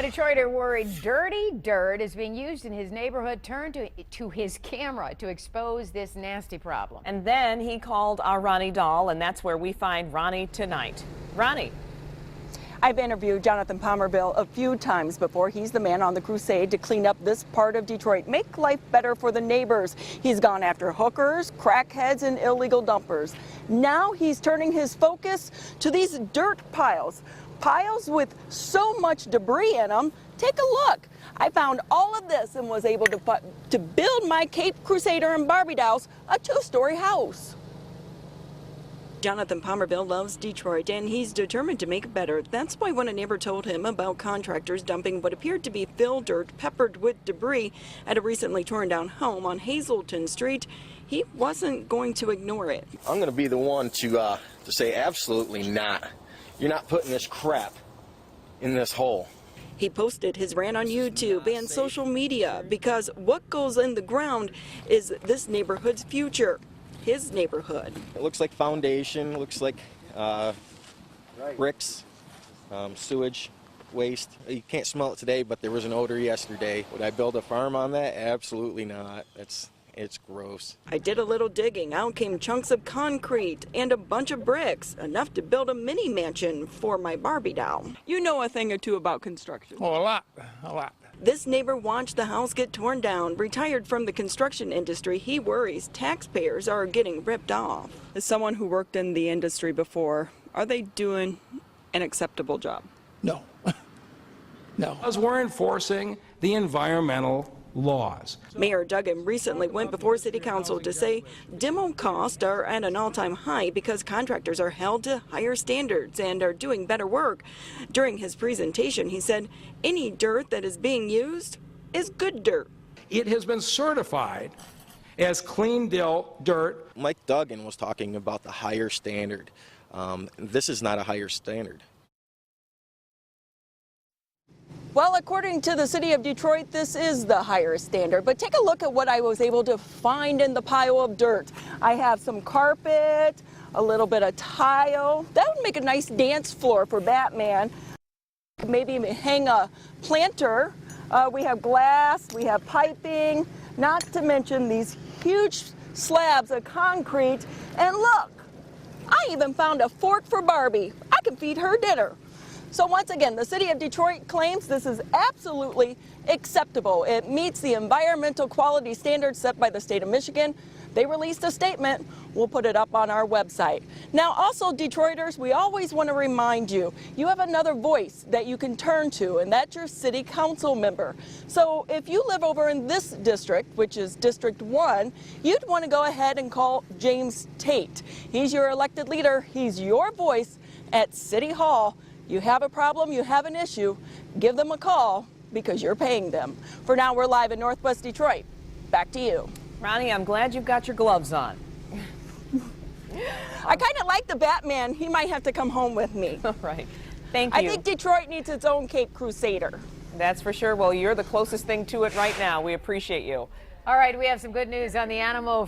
Detroiter worried dirty dirt is being used in his neighborhood turned to his camera to expose this nasty problem. And then he called our Ronnie Dahl, and that's where we find Ronnie tonight. Ronnie. I've interviewed Jonathan Palmerville a few times before. He's the man on the crusade to clean up this part of Detroit, make life better for the neighbors. He's gone after hookers, crackheads, and illegal dumpers. Now he's turning his focus to these dirt piles. Piles with so much debris in them. Take a look. I found all of this and was able to build my Cape Crusader and Barbie dolls a two-story house. Jonathan Palmerville loves Detroit, and he's determined to make it better. That's why when a neighbor told him about contractors dumping what appeared to be fill dirt peppered with debris at a recently torn down home on Hazelton Street, he wasn't going to ignore it. I'm going to be the one to say absolutely not. You're not putting this crap in this hole. He posted his rant on YouTube and social media because what goes in the ground is this neighborhood's future. His neighborhood. It looks like foundation, looks like bricks, sewage, waste. You can't smell it today, but there was an odor yesterday. Would I build a farm on that? Absolutely not. It's gross. I did a little digging. Out came chunks of concrete and a bunch of bricks, enough to build a mini mansion for my Barbie doll. You know a thing or two about construction. Oh, a lot, a lot. This neighbor watched the house get torn down. Retired from the construction industry, he worries taxpayers are getting ripped off. As someone who worked in the industry before, are they doing an acceptable job? No. No. Because we're enforcing the environmental laws. Mayor Duggan recently went before City Council to say demo costs are at an all-time high because contractors are held to higher standards and are doing better work. During his presentation, he said any dirt that is being used is good dirt. It has been certified as clean dirt. Mike Duggan was talking about the higher standard. This is not a higher standard. Well, according to the city of Detroit, this is the higher standard. But take a look at what I was able to find in the pile of dirt. I have some carpet, a little bit of tile. That would make a nice dance floor for Batman. Maybe hang a planter. We have glass, we have piping, not to mention these huge slabs of concrete. And look, I even found a fork for Barbie. I can feed her dinner. So once again, the city of Detroit claims this is absolutely acceptable. It meets the environmental quality standards set by the state of Michigan. They released a statement. We'll put it up on our website. Now, also, Detroiters, we always want to remind you, you have another voice that you can turn to, and that's your city council member. So if you live over in this district, which is District 1, you'd want to go ahead and call James Tate. He's your elected leader. He's your voice at City Hall. You have a problem, you have an issue, give them a call because you're paying them. For now, we're live in Northwest Detroit. Back to you. Ronnie, I'm glad you've got your gloves on. I kind of like the Batman. He might have to come home with me. All right. Thank you. I think Detroit needs its own Cape Crusader. That's for sure. Well, you're the closest thing to it right now. We appreciate you. All right, we have some good news on the animal